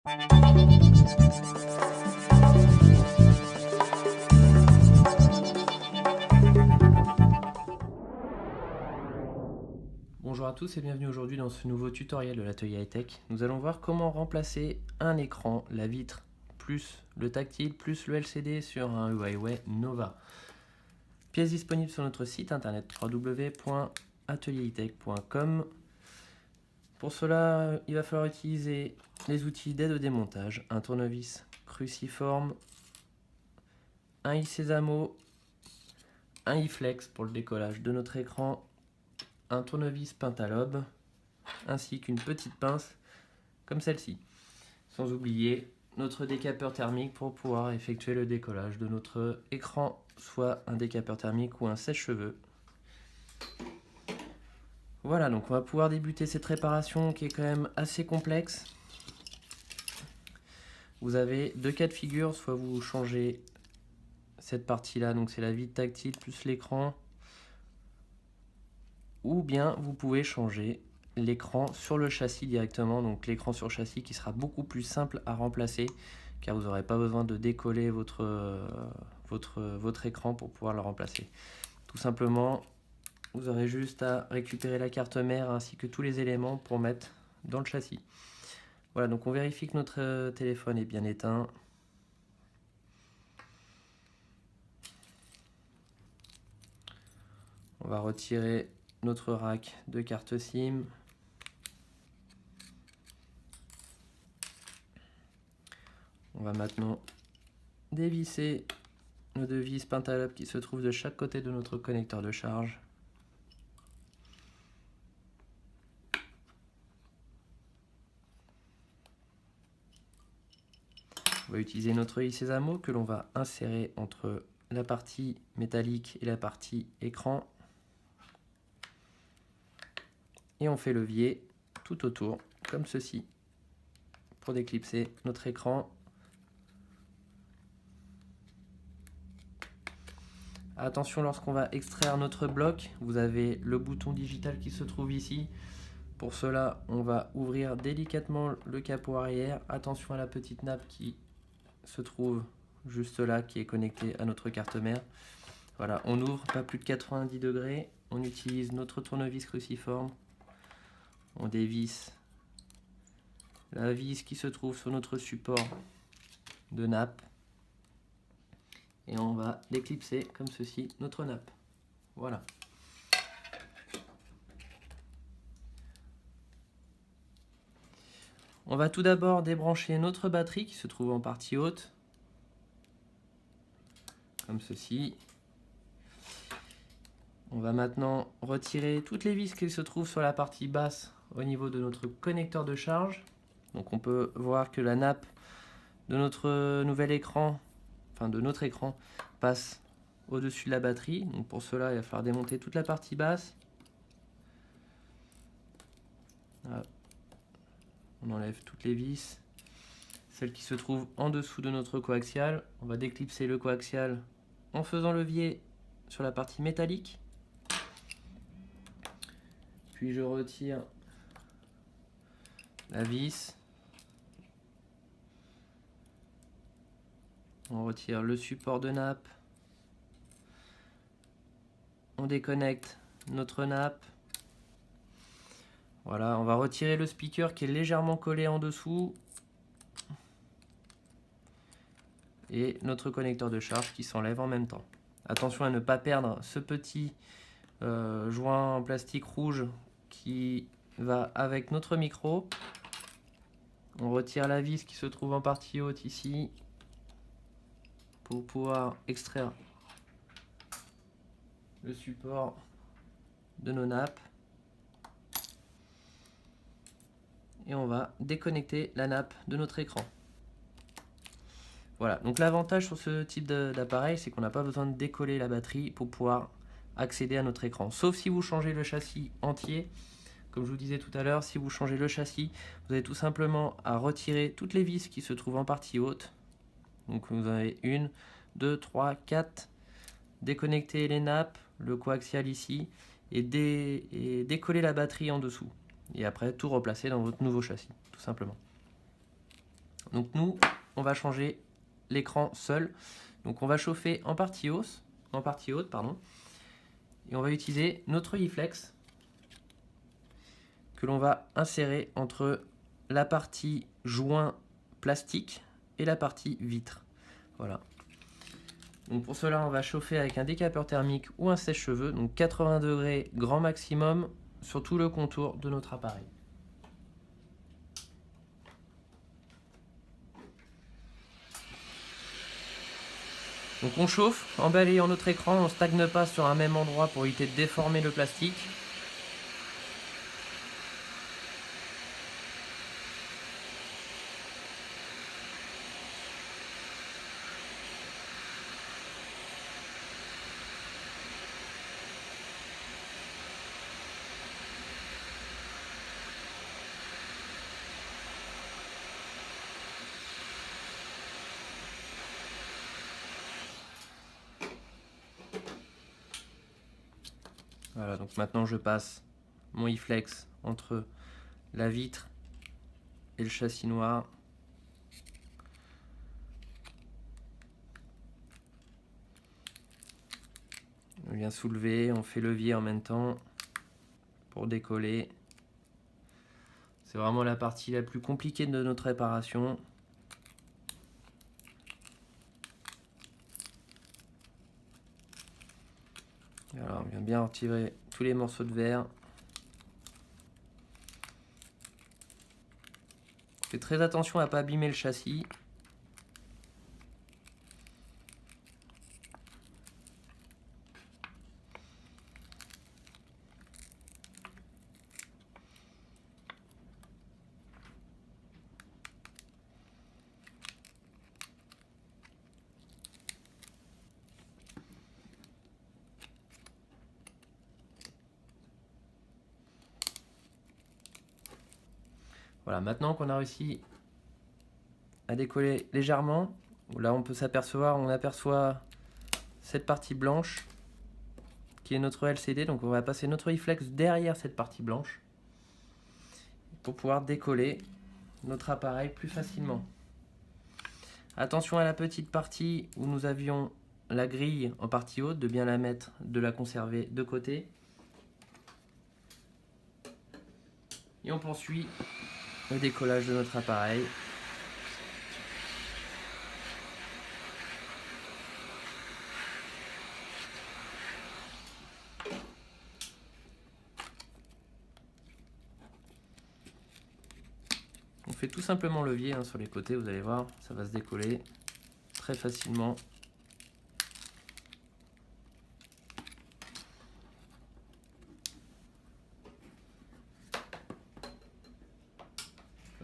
Bonjour à tous et bienvenue aujourd'hui dans ce nouveau tutoriel de l'atelier high-tech. Nous allons voir comment remplacer un écran, la vitre, plus le tactile, plus le LCD sur un Huawei Nova. Pièces disponibles sur notre site internet www.atelierhightech.com. Pour cela, il va falloir utiliser les outils d'aide au démontage, un tournevis cruciforme, un i-Sésamo, un i-Flex pour le décollage de notre écran, un tournevis pentalobe, ainsi qu'une petite pince comme celle-ci. Sans oublier notre décapeur thermique pour pouvoir effectuer le décollage de notre écran, soit un décapeur thermique ou un sèche-cheveux. Voilà, donc on va pouvoir débuter cette réparation qui est quand même assez complexe. Vous avez deux cas de figure, soit vous changez cette partie-là, donc c'est la vitre tactile plus l'écran, ou bien vous pouvez changer l'écran sur le châssis directement, donc l'écran sur châssis qui sera beaucoup plus simple à remplacer car vous n'aurez pas besoin de décoller votre écran pour pouvoir le remplacer. Tout simplement, vous aurez juste à récupérer la carte mère ainsi que tous les éléments pour mettre dans le châssis. Voilà, donc on vérifie que notre téléphone est bien éteint. On va retirer notre rack de carte SIM. On va maintenant dévisser nos deux vis pentalobe qui se trouvent de chaque côté de notre connecteur de charge. On va utiliser notre i-Sésamo que l'on va insérer entre la partie métallique et la partie écran. Et on fait levier tout autour, comme ceci, pour déclipser notre écran. Attention, lorsqu'on va extraire notre bloc, vous avez le bouton digital qui se trouve ici. Pour cela, on va ouvrir délicatement le capot arrière. Attention à la petite nappe qui se trouve juste là, qui est connectée à notre carte mère. Voilà, on ouvre pas plus de 90 degrés. On utilise notre tournevis cruciforme. On dévisse la vis qui se trouve sur notre support de nappe. Et on va déclipser comme ceci notre nappe. Voilà. On va tout d'abord débrancher notre batterie qui se trouve en partie haute. Comme ceci. On va maintenant retirer toutes les vis qui se trouvent sur la partie basse au niveau de notre connecteur de charge. Donc on peut voir que la nappe de notre nouvel écran, enfin de notre écran, passe au-dessus de la batterie. Donc pour cela, il va falloir démonter toute la partie basse. Voilà. On enlève toutes les vis. Celles qui se trouvent en dessous de notre coaxial. On va déclipser le coaxial en faisant levier sur la partie métallique. Puis je retire la vis. On retire le support de nappe. On déconnecte notre nappe. Voilà, on va retirer le speaker qui est légèrement collé en dessous. Et notre connecteur de charge qui s'enlève en même temps. Attention à ne pas perdre ce petit joint en plastique rouge qui va avec notre micro. On retire la vis qui se trouve en partie haute ici pour pouvoir extraire le support de nos nappes. Et on va déconnecter la nappe de notre écran. Voilà, donc l'avantage sur ce type d'appareil, c'est qu'on n'a pas besoin de décoller la batterie pour pouvoir accéder à notre écran. Sauf si vous changez le châssis entier. Comme je vous disais tout à l'heure, si vous changez le châssis, vous avez tout simplement à retirer toutes les vis qui se trouvent en partie haute. Donc vous avez 1, 2, 3, 4. Déconnecter les nappes, le coaxial ici, et décoller la batterie en dessous. Et après, tout replacer dans votre nouveau châssis, tout simplement. Donc nous, on va changer l'écran seul. Donc on va chauffer en partie haute, et on va utiliser notre i-Flex que l'on va insérer entre la partie joint plastique et la partie vitre. Voilà. Donc pour cela, on va chauffer avec un décapeur thermique ou un sèche-cheveux, donc 80 degrés grand maximum sur tout le contour de notre appareil. Donc on chauffe, en balayant notre écran, on ne stagne pas sur un même endroit pour éviter de déformer le plastique. Voilà, donc maintenant je passe mon i-Flex entre la vitre et le châssis noir. On vient soulever, on fait levier en même temps pour décoller. C'est vraiment la partie la plus compliquée de notre réparation. Alors on vient bien retirer tous les morceaux de verre. Faites très attention à ne pas abîmer le châssis. Voilà, maintenant qu'on a réussi à décoller légèrement, là on peut s'apercevoir, on aperçoit cette partie blanche qui est notre LCD, donc on va passer notre i-Flex derrière cette partie blanche pour pouvoir décoller notre appareil plus facilement. Attention à la petite partie où nous avions la grille en partie haute, de bien la mettre, de la conserver de côté. Et on poursuit le décollage de notre appareil. On fait tout simplement levier sur les côtés, vous allez voir, ça va se décoller très facilement.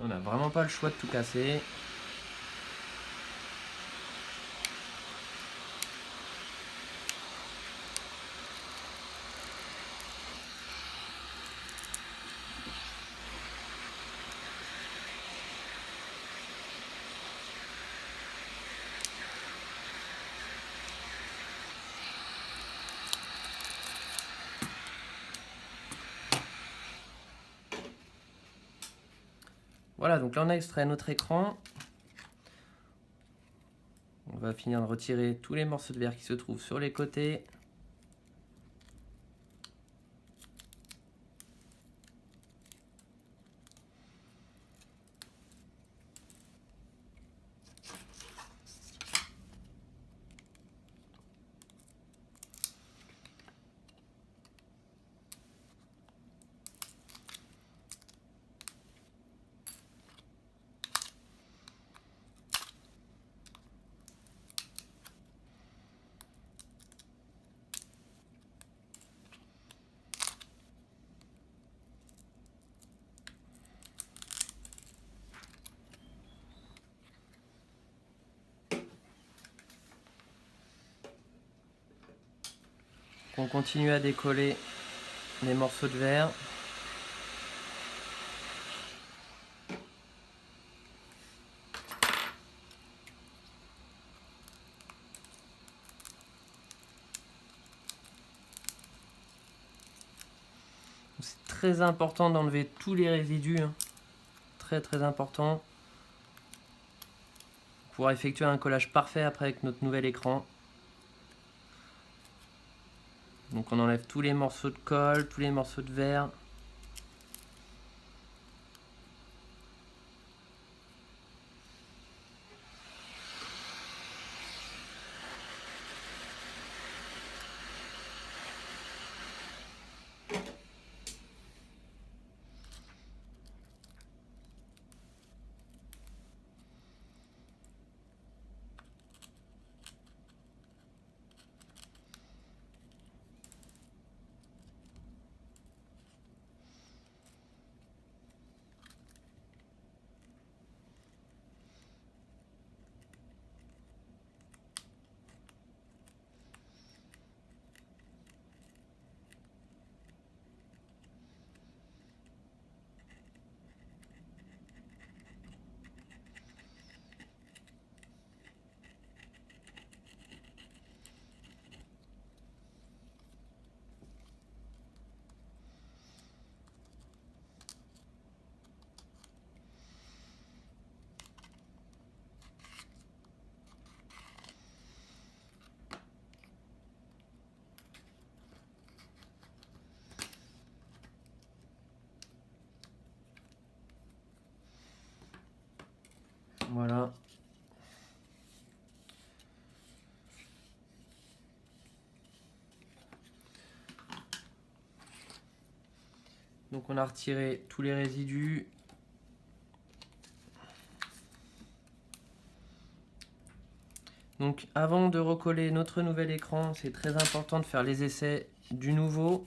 On n'a vraiment pas le choix de tout casser. Voilà, donc là on a extrait notre écran. On va finir de retirer tous les morceaux de verre qui se trouvent sur les côtés. On continue à décoller les morceaux de verre. C'est très important d'enlever tous les résidus, très important. pouvoir effectuer un collage parfait après avec notre nouvel écran. Donc on enlève tous les morceaux de colle, tous les morceaux de verre. Voilà. Donc on a retiré tous les résidus. Donc avant de recoller notre nouvel écran, c'est très important de faire les essais du nouveau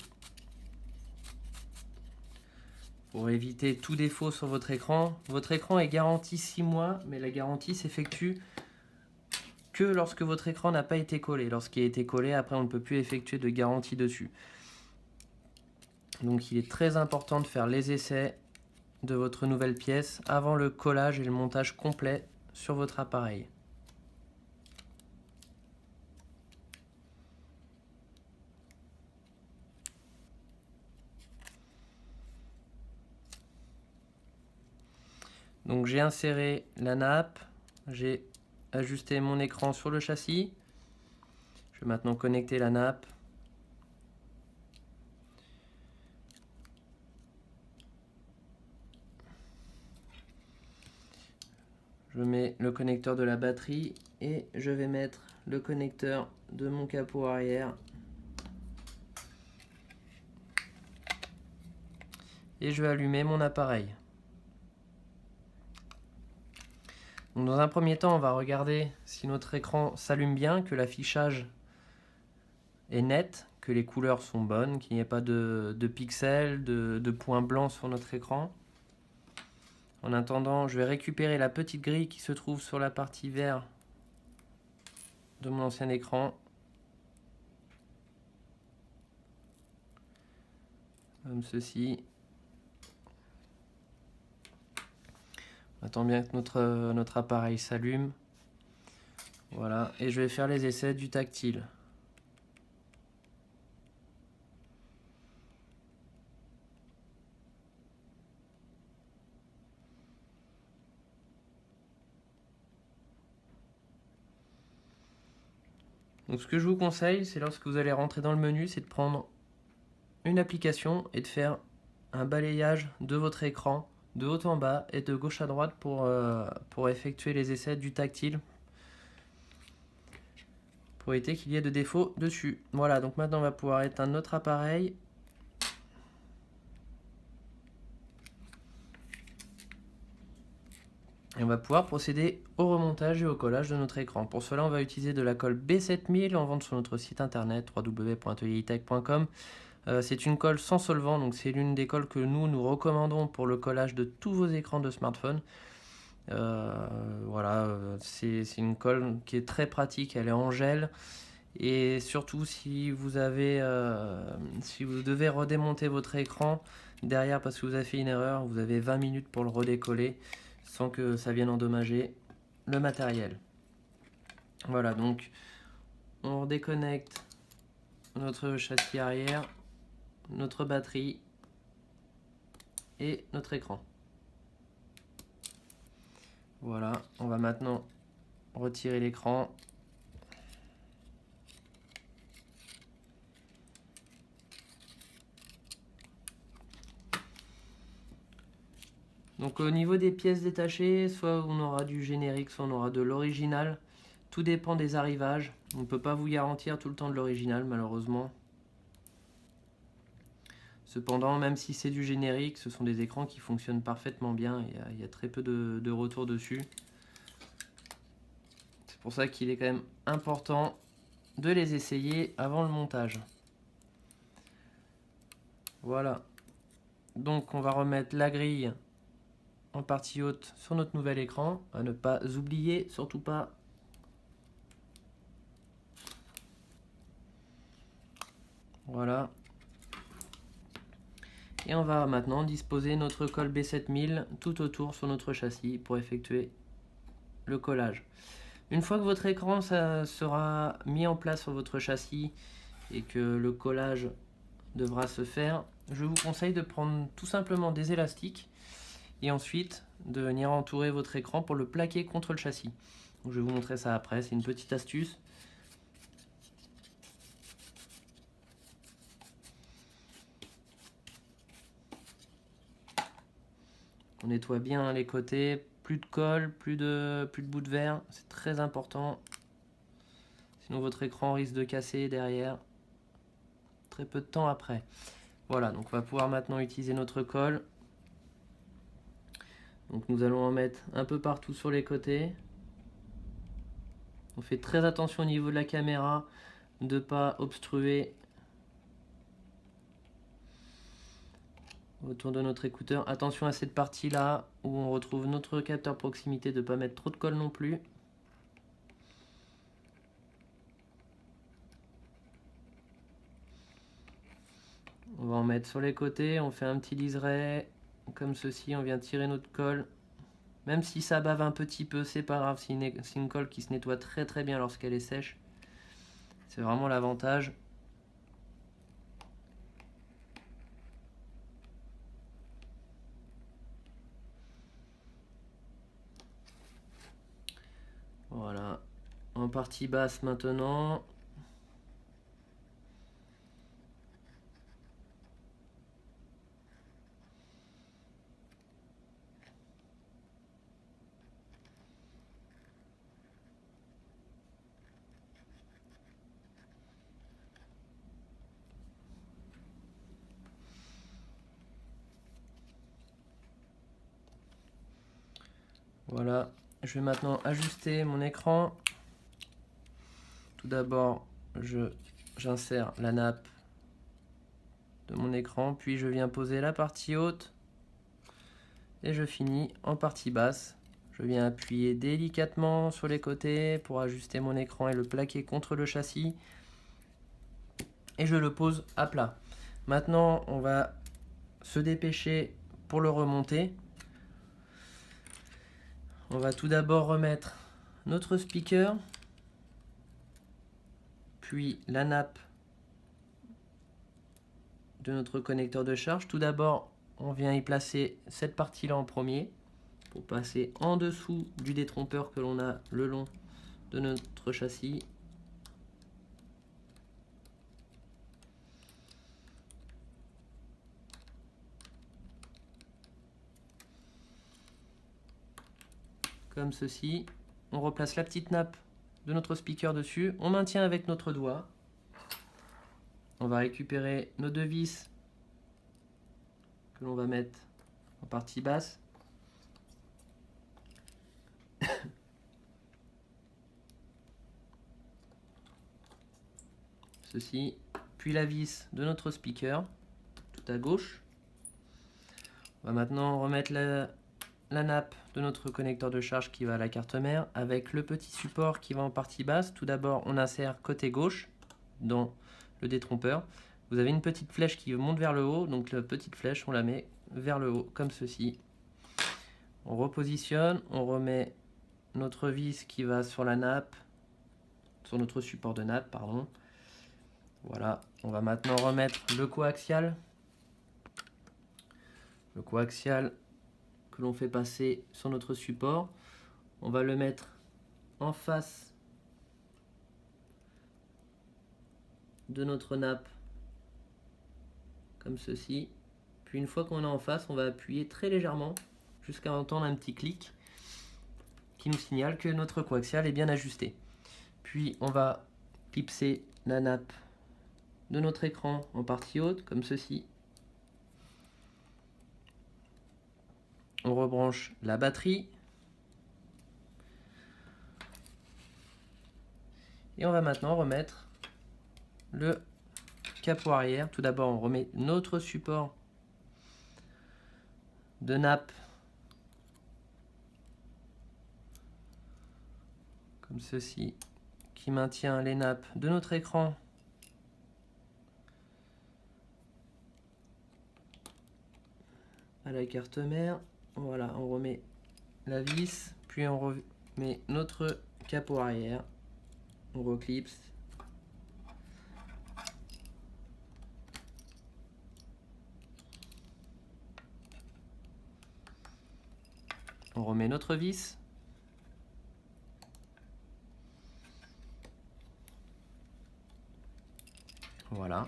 pour éviter tout défaut sur votre écran. Votre écran est garanti 6 mois, mais la garantie s'effectue que lorsque votre écran n'a pas été collé. Lorsqu'il a été collé, après on ne peut plus effectuer de garantie dessus. Donc il est très important de faire les essais de votre nouvelle pièce avant le collage et le montage complet sur votre appareil. Donc j'ai inséré la nappe, j'ai ajusté mon écran sur le châssis. Je vais maintenant connecter la nappe. Je mets le connecteur de la batterie et je vais mettre le connecteur de mon capot arrière. Et je vais allumer mon appareil. Donc dans un premier temps, on va regarder si notre écran s'allume bien, que l'affichage est net, que les couleurs sont bonnes, qu'il n'y ait pas de pixels, de points blancs sur notre écran. En attendant, je vais récupérer la petite grille qui se trouve sur la partie vert de mon ancien écran. Comme ceci. On attend bien que notre appareil s'allume. Voilà, et je vais faire les essais du tactile. Donc ce que je vous conseille, c'est lorsque vous allez rentrer dans le menu, c'est de prendre une application et de faire un balayage de votre écran de haut en bas et de gauche à droite pour effectuer les essais du tactile, pour éviter qu'il y ait de défauts dessus. Voilà, donc maintenant on va pouvoir éteindre notre appareil. Et on va pouvoir procéder au remontage et au collage de notre écran. Pour cela, on va utiliser de la colle B7000 en vente sur notre site internet www.atelieritech.com. C'est une colle sans solvant, donc c'est l'une des colles que nous recommandons pour le collage de tous vos écrans de smartphone. Voilà, c'est une colle qui est très pratique, elle est en gel. Et surtout si vous devez redémonter votre écran derrière parce que vous avez fait une erreur, vous avez 20 minutes pour le redécoller sans que ça vienne endommager le matériel. Voilà, donc on déconnecte notre châssis arrière, notre batterie et notre écran. Voilà, on va maintenant retirer l'écran. Donc au niveau des pièces détachées, soit on aura du générique, soit on aura de l'original. Tout dépend des arrivages. On ne peut pas vous garantir tout le temps de l'original, malheureusement. Cependant, même si c'est du générique, ce sont des écrans qui fonctionnent parfaitement bien. Il y a très peu de retours dessus. C'est pour ça qu'il est quand même important de les essayer avant le montage. Voilà. Donc on va remettre la grille en partie haute sur notre nouvel écran. À ne pas oublier, surtout pas. Voilà. Et on va maintenant disposer notre colle B7000 tout autour sur notre châssis pour effectuer le collage. Une fois que votre écran sera mis en place sur votre châssis et que le collage devra se faire, je vous conseille de prendre tout simplement des élastiques et ensuite de venir entourer votre écran pour le plaquer contre le châssis. Donc je vais vous montrer ça après, c'est une petite astuce. On nettoie bien les côtés, plus de colle, plus de bout de verre, c'est très important. Sinon votre écran risque de casser derrière très peu de temps après. Voilà, donc on va pouvoir maintenant utiliser notre colle. Donc nous allons en mettre un peu partout sur les côtés. On fait très attention au niveau de la caméra de ne pas obstruer autour de notre écouteur. Attention à cette partie là où on retrouve notre capteur proximité, de ne pas mettre trop de colle non plus. On va en mettre sur les côtés, on fait un petit liseré comme ceci, on vient tirer notre colle. Même si ça bave un petit peu, c'est pas grave, c'est une colle qui se nettoie très très bien lorsqu'elle est sèche. C'est vraiment l'avantage. Voilà, en partie basse maintenant. Voilà, je vais maintenant ajuster mon écran. Tout d'abord, j'insère la nappe de mon écran, puis je viens poser la partie haute et je finis en partie basse. Je viens appuyer délicatement sur les côtés pour ajuster mon écran et le plaquer contre le châssis. Et je le pose à plat. Maintenant, on va se dépêcher pour le remonter. On va tout d'abord remettre notre speaker, puis la nappe de notre connecteur de charge. Tout d'abord, on vient y placer cette partie-là en premier pour passer en dessous du détrompeur que l'on a le long de notre châssis. Comme ceci. On replace la petite nappe de notre speaker dessus. On maintient avec notre doigt. On va récupérer nos deux vis que l'on va mettre en partie basse. Ceci. Puis la vis de notre speaker, tout à gauche. On va maintenant remettre la nappe de notre connecteur de charge qui va à la carte mère avec le petit support qui va en partie basse. Tout d'abord, on insère côté gauche dans le détrompeur. Vous avez une petite flèche qui monte vers le haut, donc la petite flèche, on la met vers le haut comme ceci. On repositionne, on remet notre vis qui va sur la nappe, sur notre support de nappe, pardon. Voilà, on va maintenant remettre le coaxial. Le coaxial que l'on fait passer sur notre support. On va le mettre en face de notre nappe, comme ceci. Puis une fois qu'on est en face, on va appuyer très légèrement jusqu'à entendre un petit clic qui nous signale que notre coaxial est bien ajusté. Puis on va clipser la nappe de notre écran en partie haute, comme ceci. On rebranche la batterie. Et on va maintenant remettre le capot arrière. Tout d'abord, on remet notre support de nappe, comme ceci, qui maintient les nappes de notre écran à la carte mère. Voilà, on remet la vis, puis on remet notre capot arrière, on reclipse. On remet notre vis. Voilà.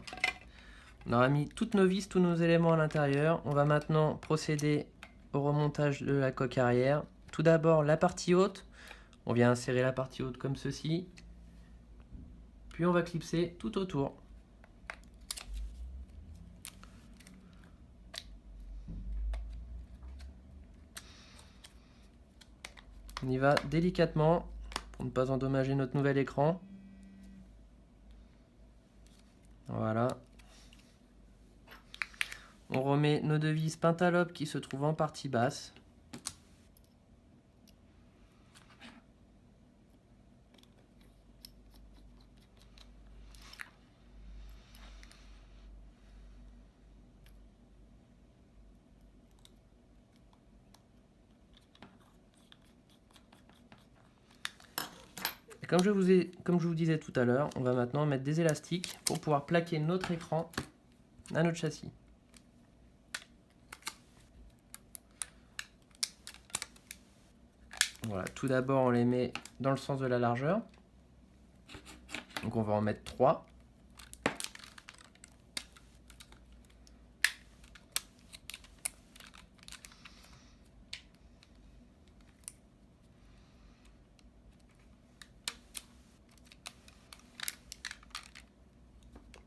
On aura mis toutes nos vis, tous nos éléments à l'intérieur. On va maintenant procéder au remontage de la coque arrière. Tout d'abord la partie haute. On vient insérer la partie haute comme ceci. Puis on va clipser tout autour. On y va délicatement pour ne pas endommager notre nouvel écran. Voilà. On remet nos deux vis Pentalobe qui se trouvent en partie basse. Et comme je vous disais tout à l'heure, on va maintenant mettre des élastiques pour pouvoir plaquer notre écran à notre châssis. Voilà, tout d'abord on les met dans le sens de la largeur. Donc on va en mettre 3.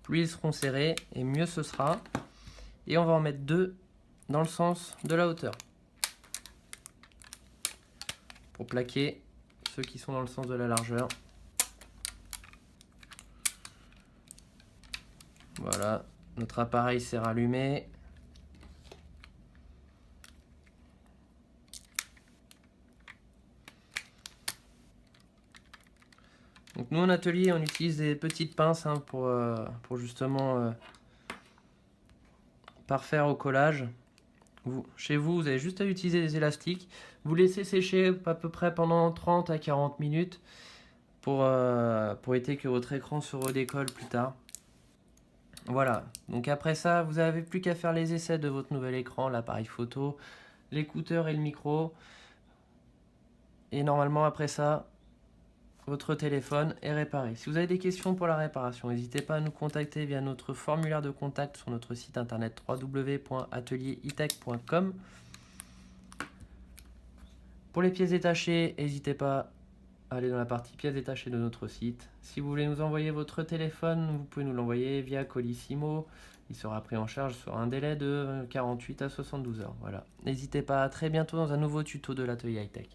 Plus ils seront serrés et mieux ce sera. Et on va en mettre 2 dans le sens de la hauteur. Pour plaquer ceux qui sont dans le sens de la largeur. Voilà, notre appareil s'est rallumé. Donc nous en atelier on utilise des petites pinces pour justement parfaire au collage. Chez vous, vous avez juste à utiliser des élastiques. Vous laissez sécher à peu près pendant 30 à 40 minutes pour éviter que votre écran se redécolle plus tard. Voilà, donc après ça, vous n'avez plus qu'à faire les essais de votre nouvel écran, l'appareil photo, l'écouteur et le micro. Et normalement, après ça, votre téléphone est réparé. Si vous avez des questions pour la réparation, n'hésitez pas à nous contacter via notre formulaire de contact sur notre site internet www.atelieritech.com. Pour les pièces détachées, n'hésitez pas à aller dans la partie pièces détachées de notre site. Si vous voulez nous envoyer votre téléphone, vous pouvez nous l'envoyer via Colissimo. Il sera pris en charge sur un délai de 48 à 72 heures. Voilà. N'hésitez pas, à très bientôt dans un nouveau tuto de l'atelier high-tech.